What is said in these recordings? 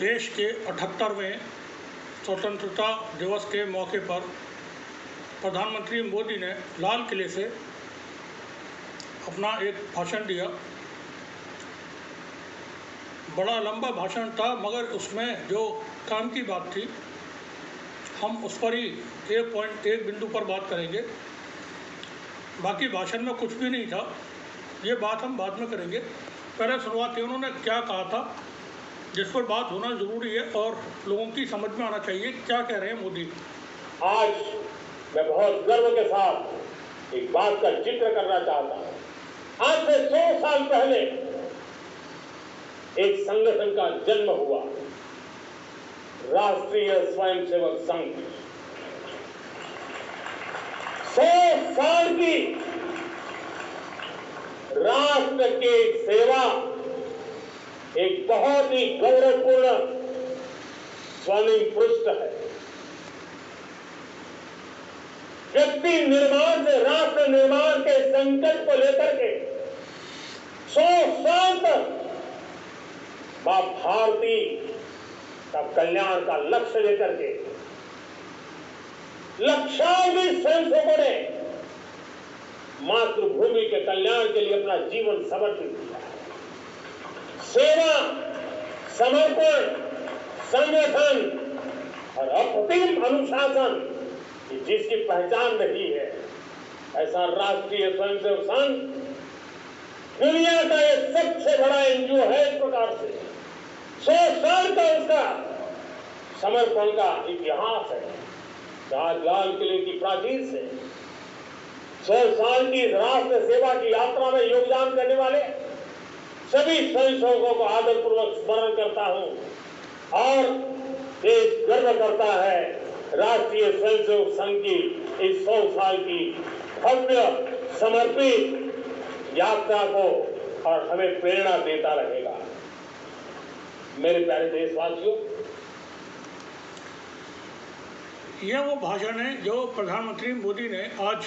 देश के 78वें स्वतंत्रता दिवस के मौके पर प्रधानमंत्री मोदी ने लाल किले से अपना एक भाषण दिया। बड़ा लंबा भाषण था, मगर उसमें जो काम की बात थी हम उस पर ही एक बिंदु पर बात करेंगे। बाकी भाषण में कुछ भी नहीं था, ये बात हम बाद में करेंगे। पहले शुरुआत की उन्होंने क्या कहा था, जिस पर बात होना ज़रूरी है और लोगों की समझ में आना चाहिए क्या कह रहे हैं मोदी। आज मैं बहुत गर्व के साथ एक बात का जिक्र करना चाहता हूं। आज से 100 साल पहले एक संगठन का जन्म हुआ, राष्ट्रीय स्वयंसेवक संघ। 100 साल की राष्ट्र की सेवा एक बहुत ही गौरवपूर्ण स्वर्णिम पृष्ठ है। व्यक्ति निर्माण से राष्ट्र निर्माण के संकल्प को लेकर के 100 साल तक मां भारती का कल्याण का लक्ष्य लेकर के लक्षाधिक स्वयंसेवकों ने मातृभूमि के कल्याण के लिए अपना जीवन समर्पित किया। सेवा, समर्पण, संगठन और अप्रतिम अनुशासन जिसकी पहचान नहीं है, ऐसा राष्ट्रीय स्वयंसेवक संघ दुनिया का ये सबसे बड़ा एनजीओ है। इस प्रकार से 100 साल का उसका समर्पण का इतिहास है। आज लाल किले की प्राचीर से 100 साल की राष्ट्र सेवा की यात्रा में योगदान करने वाले सभी स्वयंसेवकों को आदरपूर्वक स्मरण करता हूं और देश गर्व करता है राष्ट्रीय स्वयंसेवक संघ की इस 100 साल की भव्य समर्पित यात्रा को, और हमें प्रेरणा देता रहेगा। मेरे प्यारे देशवासियों, यह वो भाषण है जो प्रधानमंत्री मोदी ने आज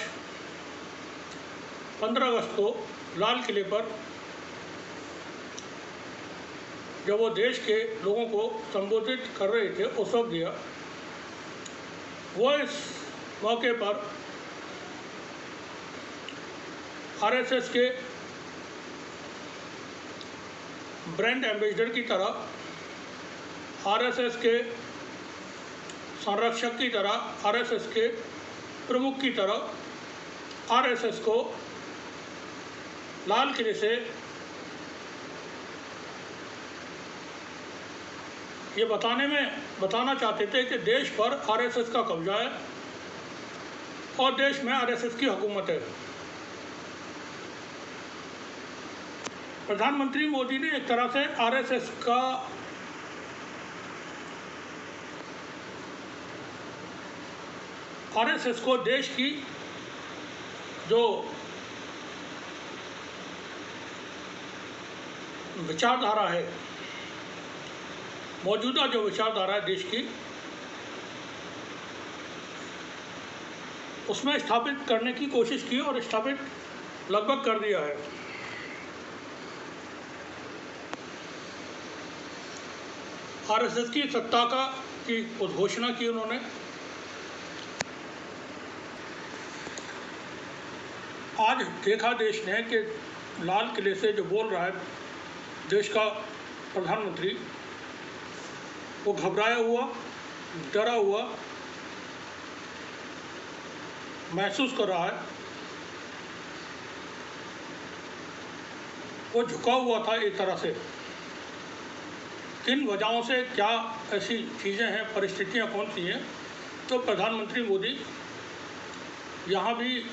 15 अगस्त को लाल किले पर, जब वो देश के लोगों को संबोधित कर रहे थे, उस वक्त दिया। वो इस मौके पर आरएसएस के ब्रांड एम्बेसडर की तरह, आरएसएस के संरक्षक की तरह, आरएसएस के प्रमुख की तरह आरएसएस को लाल किले से ये बताना चाहते थे कि देश पर आरएसएस का कब्जा है और देश में आरएसएस की हुकूमत है। प्रधानमंत्री मोदी ने एक तरह से आरएसएस को देश की जो विचारधारा है, मौजूदा जो विचारधारा है देश की, उसमें स्थापित करने की कोशिश की और स्थापित लगभग कर दिया है। आरएसएस की सत्ता की उद्घोषणा की उन्होंने। आज देखा देश ने कि लाल किले से जो बोल रहा है देश का प्रधानमंत्री, वो घबराया हुआ, डरा हुआ महसूस कर रहा है। वो झुका हुआ था एक तरह से। किन वजहों से, क्या ऐसी चीज़ें हैं, परिस्थितियां कौन सी हैं, तो प्रधानमंत्री मोदी यहाँ भी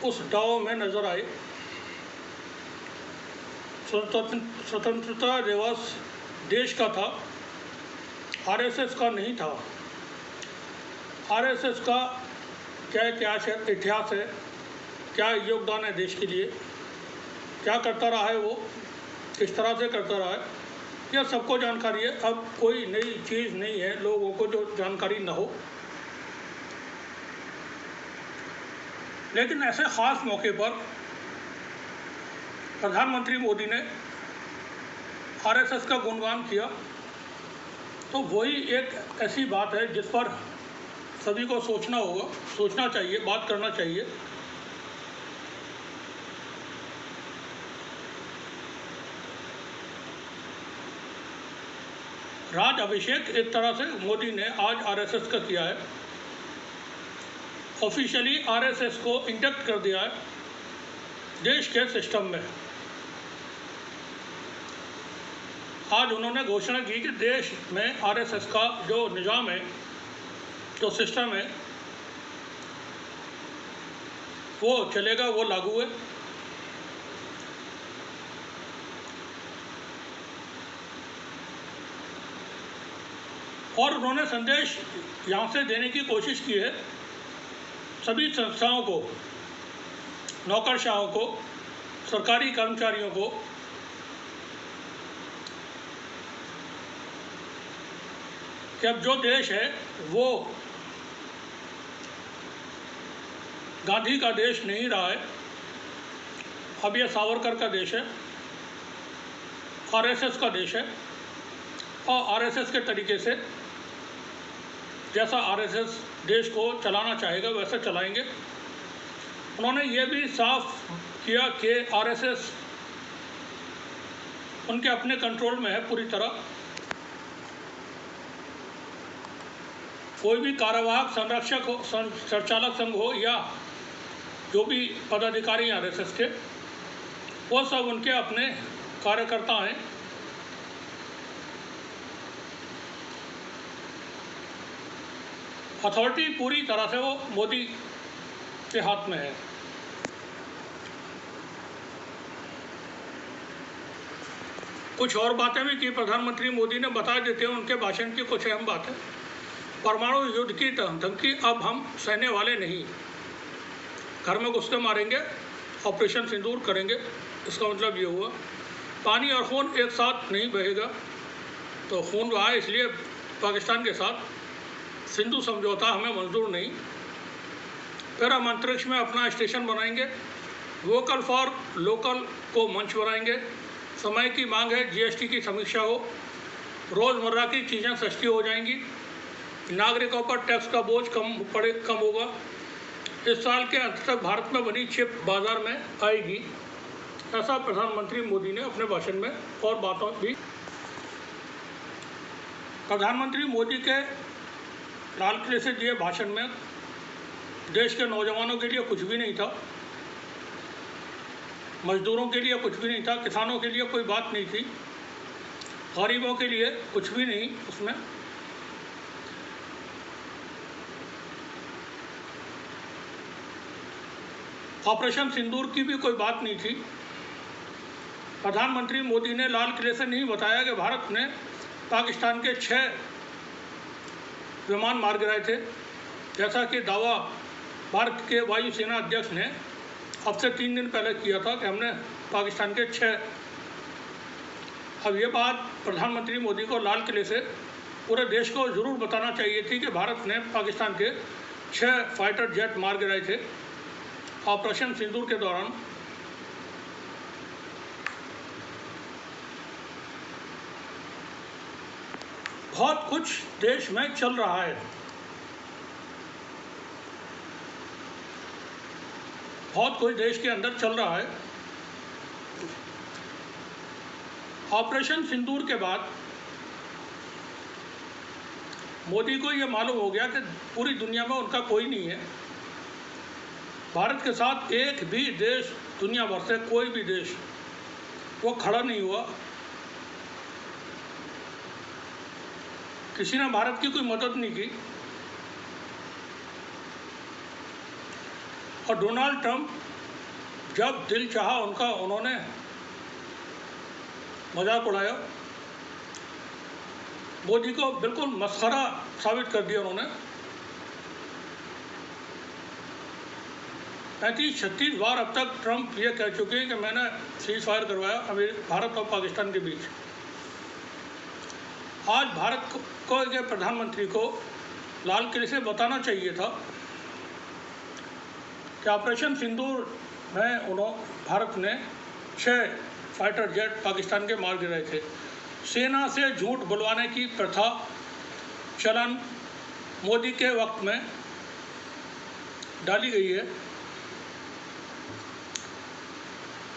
उस दाव में नज़र आए। स्वतंत्रता दिवस देश का था, आरएसएस का नहीं था। आरएसएस का क्या इतिहास है, क्या योगदान है देश के लिए, क्या करता रहा है, वो किस तरह से करता रहा है, यह सबको जानकारी है। अब कोई नई चीज़ नहीं है लोगों को जो जानकारी न हो। लेकिन ऐसे ख़ास मौके पर प्रधानमंत्री मोदी ने आरएसएस का गुणगान किया तो वही एक ऐसी बात है जिस पर सभी को सोचना होगा, सोचना चाहिए, बात करना चाहिए। राज अभिषेक एक तरह से मोदी ने आज आरएसएस का किया है, ऑफिशियली आरएसएस को इंजेक्ट कर दिया है देश के सिस्टम में। आज उन्होंने घोषणा की कि देश में आरएसएस का जो निज़ाम है, जो सिस्टम है, वो चलेगा, वो लागू है। और उन्होंने संदेश यहाँ से देने की कोशिश की है सभी संस्थाओं को, नौकरशाहों को, सरकारी कर्मचारियों को, कि अब जो देश है वो गांधी का देश नहीं रहा है, अब ये सावरकर का देश है, आरएसएस का देश है। और आरएसएस के तरीके से, जैसा आरएसएस देश को चलाना चाहेगा वैसे चलाएंगे। उन्होंने ये भी साफ किया कि आरएसएस उनके अपने कंट्रोल में है पूरी तरह। कोई भी कार्यवाहक संरक्षक हो, संचालक संघ हो, या जो भी पदाधिकारी आरएसएस के, वो सब उनके अपने कार्यकर्ता हैं। अथॉरिटी पूरी तरह से वो मोदी के हाथ में है। कुछ और बातें भी की प्रधानमंत्री मोदी ने, बता देते हैं उनके भाषण की कुछ अहम बातें। परमाणु युद्ध की धमकी अब हम सहने वाले नहीं, घर में घुस के मारेंगे, ऑपरेशन सिंदूर करेंगे। इसका मतलब ये हुआ पानी और खून एक साथ नहीं बहेगा, तो खून बहा इसलिए पाकिस्तान के साथ सिंधु समझौता हमें मंजूर नहीं। फिर हम अंतरिक्ष में अपना स्टेशन बनाएंगे, वोकल फॉर लोकल को मंच बनाएंगे। समय की मांग है जीएसटी की समीक्षा हो, रोज़मर्रा की चीज़ें सस्ती हो जाएंगी, नागरिकों पर टैक्स का बोझ कम होगा। इस साल के अंत तक भारत में बनी चिप बाजार में आएगी, ऐसा प्रधानमंत्री मोदी ने अपने भाषण में और बातों भी। प्रधानमंत्री मोदी के लाल किले से दिए भाषण में देश के नौजवानों के लिए कुछ भी नहीं था, मजदूरों के लिए कुछ भी नहीं था, किसानों के लिए कोई बात नहीं थी, गरीबों के लिए कुछ भी नहीं उसमें। ऑपरेशन सिंदूर की भी कोई बात नहीं थी। प्रधानमंत्री मोदी ने लाल किले से नहीं बताया कि भारत ने पाकिस्तान के 6 विमान मार गिराए थे, जैसा कि दावा भारत के वायुसेना अध्यक्ष ने अब से 3 दिन पहले किया था कि हमने पाकिस्तान के 6। अब ये बात प्रधानमंत्री मोदी को लाल किले से पूरे देश को ज़रूर बताना चाहिए थी कि भारत ने पाकिस्तान के 6 फाइटर जेट मार गिराए थे ऑपरेशन सिंदूर के दौरान। बहुत कुछ देश में चल रहा है, बहुत कुछ देश के अंदर चल रहा है। ऑपरेशन सिंदूर के बाद मोदी को ये मालूम हो गया कि पूरी दुनिया में उनका कोई नहीं है। भारत के साथ एक भी देश, दुनिया भर से कोई भी देश वो खड़ा नहीं हुआ, किसी ने भारत की कोई मदद नहीं की। और डोनाल्ड ट्रंप जब दिल चाहा उनका उन्होंने मजाक उड़ाया, मोदी को बिल्कुल मस्खरा साबित कर दिया उन्होंने। 35-36 बार अब तक ट्रंप ये कह चुके हैं कि मैंने सीज फायर करवाया भारत और पाकिस्तान के बीच। आज भारत को के प्रधानमंत्री को लाल किले से बताना चाहिए था कि ऑपरेशन सिंदूर में भारत ने 6 फाइटर जेट पाकिस्तान के मार गिराए थे। सेना से झूठ बुलवाने की प्रथा चलन मोदी के वक्त में डाली गई है।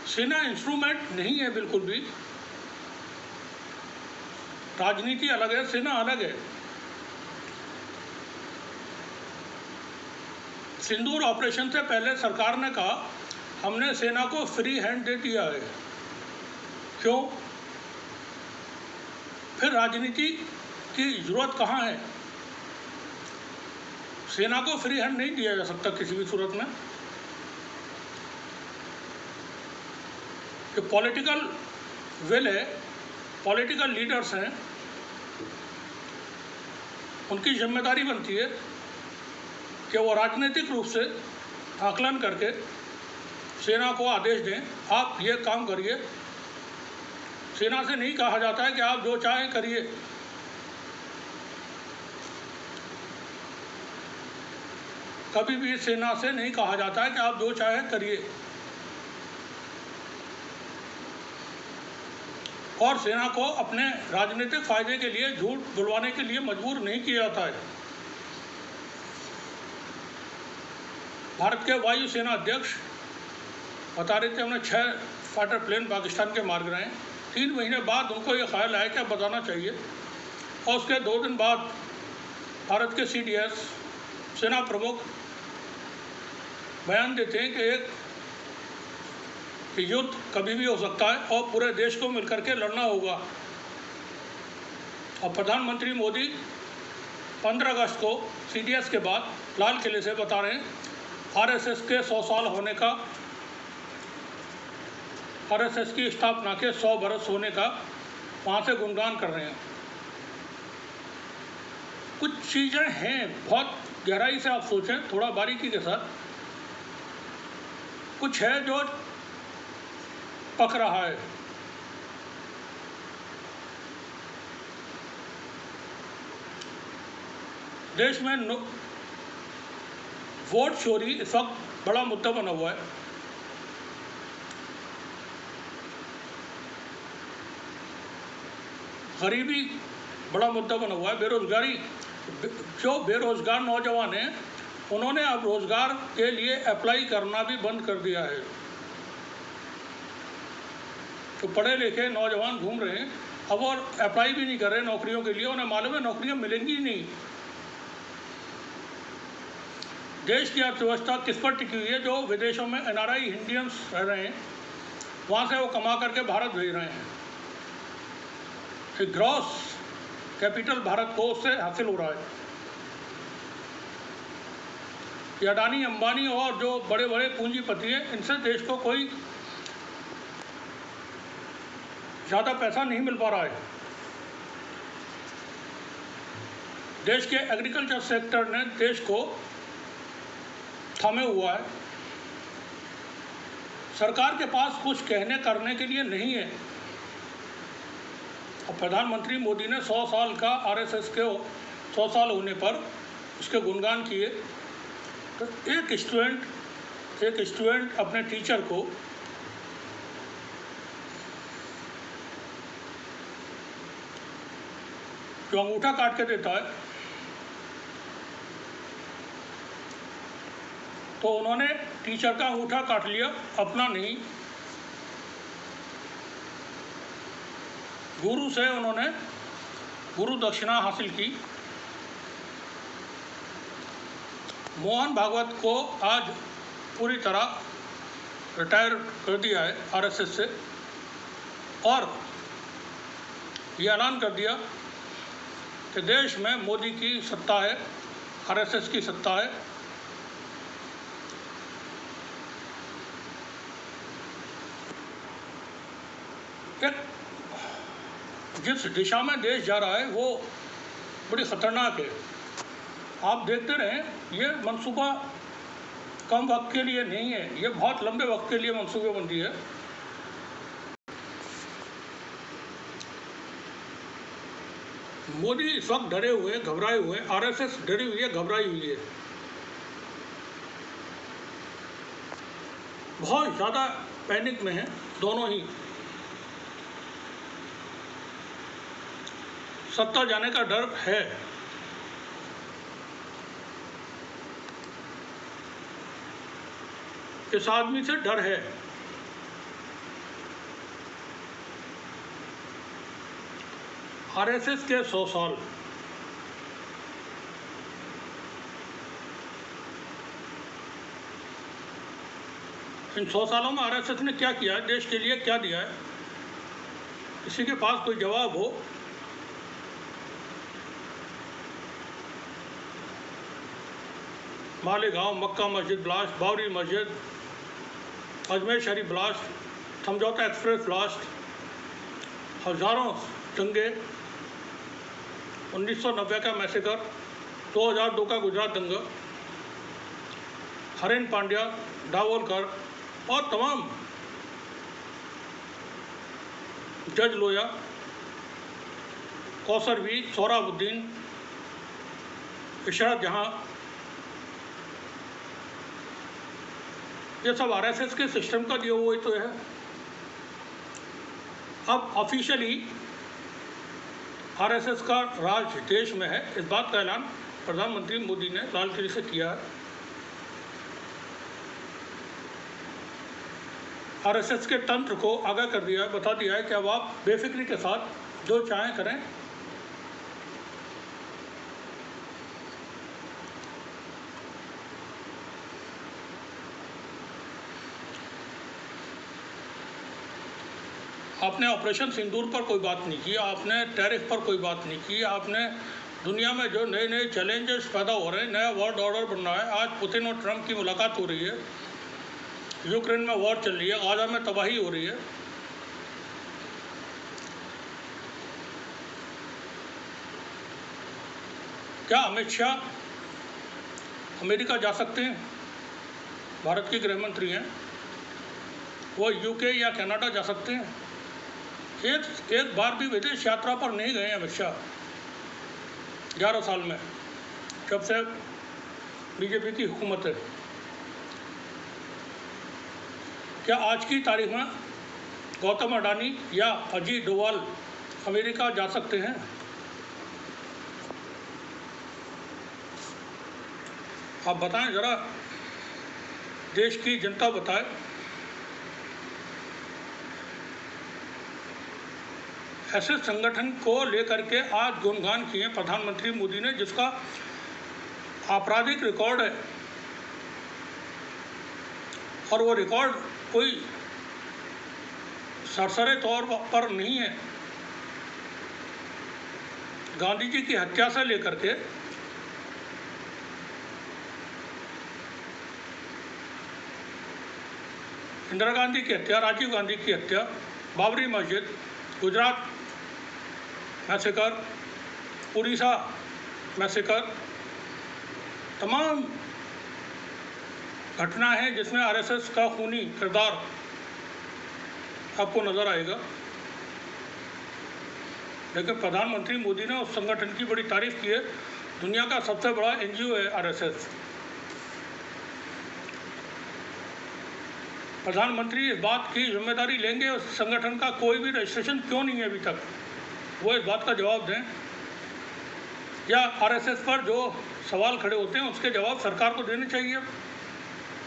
सेना इंस्ट्रूमेंट नहीं है बिल्कुल भी। राजनीति अलग है, सेना अलग है। सिंदूर ऑपरेशन से पहले सरकार ने कहा हमने सेना को फ्री हैंड दे दिया है। क्यों? फिर राजनीति की जरूरत कहाँ है? सेना को फ्री हैंड नहीं दिया जा सकता किसी भी सूरत में। जो पॉलिटिकल विल है, पॉलिटिकल लीडर्स हैं, उनकी जिम्मेदारी बनती है कि वो राजनीतिक रूप से आकलन करके सेना को आदेश दें, आप ये काम करिए। सेना से नहीं कहा जाता है कि आप जो चाहें करिए। कभी भी सेना से नहीं कहा जाता है कि आप जो चाहें करिए। और सेना को अपने राजनीतिक फायदे के लिए झूठ बुलवाने के लिए मजबूर नहीं किया जाता है। भारत के वायुसेना अध्यक्ष बता रहे थे हमने 6 फाइटर प्लेन पाकिस्तान के मार गिराए। 3 महीने बाद उनको ये ख्याल आया कि अब बताना चाहिए, और उसके 2 दिन बाद भारत के CDS सेना प्रमुख बयान देते हैं कि एक युद्ध कभी भी हो सकता है और पूरे देश को मिलकर के लड़ना होगा। और प्रधानमंत्री मोदी 15 अगस्त को CDS के बाद लाल किले से बता रहे हैं RSS के 100 साल होने का, RSS की स्थापना के 100 बरस होने का वहाँ से गुणगान कर रहे हैं। कुछ चीज़ें हैं, बहुत गहराई से आप सोचें, थोड़ा बारीकी के साथ। कुछ है जो पक रहा है। देश में वोट चोरी इस वक्त बड़ा मुद्दा बना हुआ है। गरीबी बड़ा मुद्दा बना हुआ है। बेरोजगारी, जो बेरोजगार नौजवान हैं उन्होंने अब रोजगार के लिए अप्लाई करना भी बंद कर दिया है। तो पढ़े लिखे नौजवान घूम रहे हैं, अब वो अप्लाई भी नहीं कर रहे नौकरियों के लिए। उन्हें मालूम है नौकरियां मिलेंगी ही नहीं। देश की अर्थव्यवस्था किस पर टिकी हुई है? जो विदेशों में NRI इंडियंस रह रहे हैं, वहाँ से वो कमा करके भारत भेज रहे हैं। ग्रॉस कैपिटल भारत को उससे हासिल हो रहा है। ये अडानी, अंबानी और जो बड़े बड़े पूंजीपति हैं, इनसे देश को कोई ज़्यादा पैसा नहीं मिल पा रहा है। देश के एग्रीकल्चर सेक्टर ने देश को थामे हुआ है। सरकार के पास कुछ कहने करने के लिए नहीं है। और प्रधानमंत्री मोदी ने 100 साल का RSS के 100 साल होने पर उसके गुणगान किए। तो एक स्टूडेंट अपने टीचर को जो अंगूठा काट के देता है, तो उन्होंने टीचर का अंगूठा काट लिया, अपना नहीं। गुरु से उन्होंने गुरु दक्षिणा हासिल की। मोहन भागवत को आज पूरी तरह रिटायर कर दिया है RSS से, और ये ऐलान कर दिया कि देश में मोदी की सत्ता है, RSS की सत्ता है। एक जिस दिशा में देश जा रहा है वो बड़ी खतरनाक है। आप देखते रहें, ये मंसूबा कम वक्त के लिए नहीं है, ये बहुत लंबे वक्त के लिए मंसूबेबंदी है। मोदी इस वक्त डरे हुए, घबराए हुए, RSS डरी हुई है, घबराई हुई है। बहुत ज़्यादा पैनिक में है दोनों ही। सत्ता जाने का डर है। किस आदमी से डर है? आरएसएस के 100 साल। इन 100 सालों में आरएसएस ने क्या किया है, देश के लिए क्या दिया है? किसी के पास कोई जवाब हो? मालेगांव मक्का मस्जिद ब्लास्ट, बाबरी मस्जिद, अजमेर शरीफ ब्लास्ट, समझौता एक्सप्रेस ब्लास्ट, हजारों दंगे, 1990 का मैसेकर, 2002 का गुजरात दंगा, हरेन पांड्या, दाभोलकर और तमाम जज लोया, कौसर भी, सोहराबुद्दीन, इशरत जहां, ये सब आरएसएस के सिस्टम का दिया हुआ ही तो है। अब ऑफिशियली आरएसएस का राज देश में है, इस बात का ऐलान प्रधानमंत्री मोदी ने लाल किले से किया है। आरएसएस के तंत्र को आगाह कर दिया है, बता दिया है कि अब आप बेफिक्री के साथ जो चाहें करें। आपने ऑपरेशन सिंदूर पर कोई बात नहीं की, आपने टैरिफ पर कोई बात नहीं की, आपने दुनिया में जो नए नए चैलेंजेस पैदा हो रहे हैं, नया वर्ल्ड ऑर्डर बन रहा है। आज पुतिन और ट्रंप की मुलाकात हो रही है, यूक्रेन में वॉर चल रही है, गाजा में तबाही हो रही है। क्या अमित शाह अमेरिका जा सकते हैं? भारत के गृह मंत्री हैं, वो यूके या कनाडा जा सकते हैं? एक बार भी विदेश यात्रा पर नहीं गए अमित शाह 11 साल में, जब से बीजेपी की हुकूमत है। क्या आज की तारीख में गौतम अडानी या अजीत डोवाल अमेरिका जा सकते हैं? आप बताएं जरा, देश की जनता बताए। ऐसे संगठन को लेकर के आज गुणगान किए प्रधानमंत्री मोदी ने, जिसका आपराधिक रिकॉर्ड है, और वो रिकॉर्ड कोई सरसरे तौर पर नहीं है। गांधी जी की हत्या से लेकर के इंदिरा गांधी की हत्या, राजीव गांधी की हत्या, बाबरी मस्जिद, गुजरात मैसेकर, उड़ीसा मैसेकर, तमाम घटना है जिसमें आरएसएस का खूनी किरदार आपको नजर आएगा। लेकिन प्रधानमंत्री मोदी ने उस संगठन की बड़ी तारीफ की है। दुनिया का सबसे बड़ा एनजीओ है आरएसएस। प्रधानमंत्री इस बात की जिम्मेदारी लेंगे उस संगठन का कोई भी रजिस्ट्रेशन क्यों नहीं है अभी तक, वो इस बात का जवाब दें, या आरएसएस पर जो सवाल खड़े होते हैं उसके जवाब सरकार को देने चाहिए।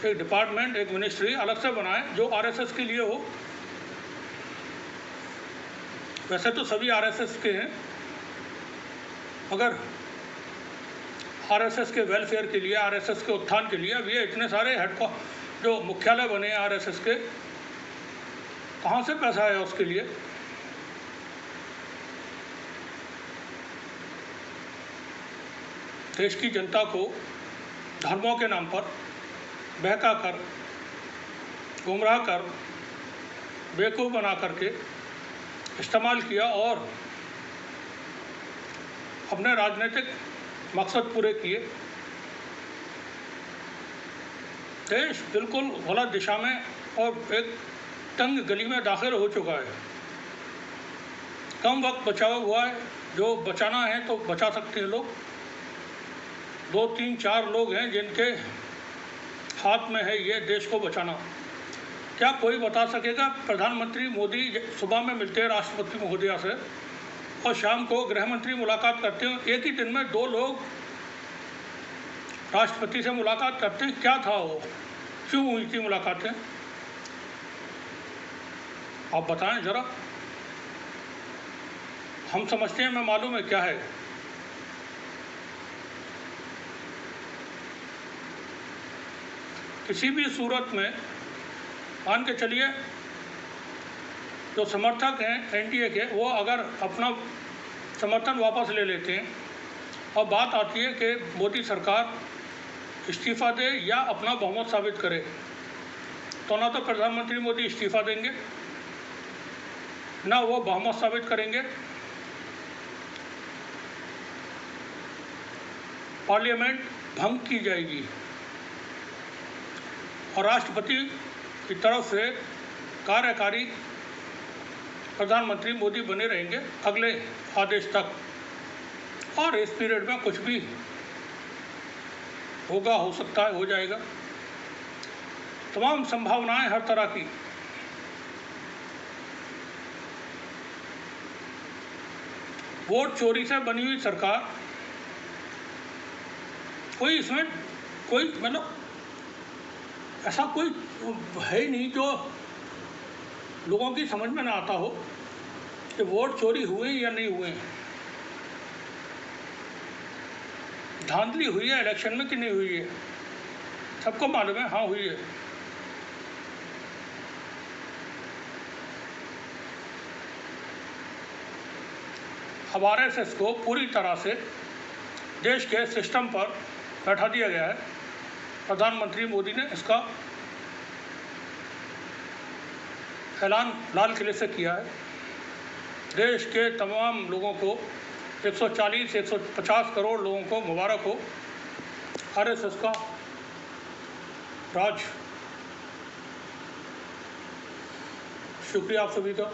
एक डिपार्टमेंट, एक मिनिस्ट्री अलग से बनाए जो आरएसएस के लिए हो। वैसे तो सभी आरएसएस के हैं, मगर आरएसएस के वेलफेयर के लिए, आरएसएस के उत्थान के लिए अब ये इतने सारे जो मुख्यालय बने हैं आरएसएस के, कहाँ से पैसा आया उसके लिए? देश की जनता को धर्मों के नाम पर बहका कर, गुमराह कर, बेवकूफ़ बना करके इस्तेमाल किया और अपने राजनीतिक मकसद पूरे किए। देश बिल्कुल गलत दिशा में और एक तंग गली में दाखिल हो चुका है। कम वक्त बचा हुआ है, जो बचाना है तो बचा सकते हैं लोग। 2, 3, 4 लोग हैं जिनके हाथ में है ये देश को बचाना। क्या कोई बता सकेगा? प्रधानमंत्री मोदी सुबह में मिलते हैं राष्ट्रपति महोदया से और शाम को गृह मंत्री मुलाकात करते हैं। एक ही दिन में 2 लोग राष्ट्रपति से मुलाकात करते हैं। क्या था वो? क्यों हुई थी मुलाकातें, आप बताएं ज़रा। हम समझते हैं, मैं मालूम है क्या है। किसी भी सूरत में मान के चलिए जो समर्थक हैं एनडीए के, वो अगर अपना समर्थन वापस ले लेते हैं और बात आती है कि मोदी सरकार इस्तीफ़ा दे या अपना बहुमत साबित करे, तो ना तो प्रधानमंत्री मोदी इस्तीफ़ा देंगे, ना वो बहुमत साबित करेंगे, पार्लियामेंट भंग की जाएगी और राष्ट्रपति की तरफ से कार्यकारी प्रधानमंत्री मोदी बने रहेंगे अगले आदेश तक, और इस पीरियड में कुछ भी होगा, हो सकता है, हो जाएगा। तमाम संभावनाएं हर तरह की। वोट चोरी से बनी हुई सरकार, कोई इसमें कोई मतलब ऐसा कोई है ही नहीं जो लोगों की समझ में ना आता हो कि वोट चोरी हुए या नहीं हुए, धांधली हुई है इलेक्शन में कि नहीं हुई है, सबको मालूम है, हाँ हुई है। अब आरएसएस को पूरी तरह से देश के सिस्टम पर बैठा दिया गया है। प्रधानमंत्री मोदी ने इसका ऐलान लाल किले से किया है। देश के तमाम लोगों को, 140-150 करोड़ लोगों को मुबारक हो आरएसएस का राज। शुक्रिया आप सभी का।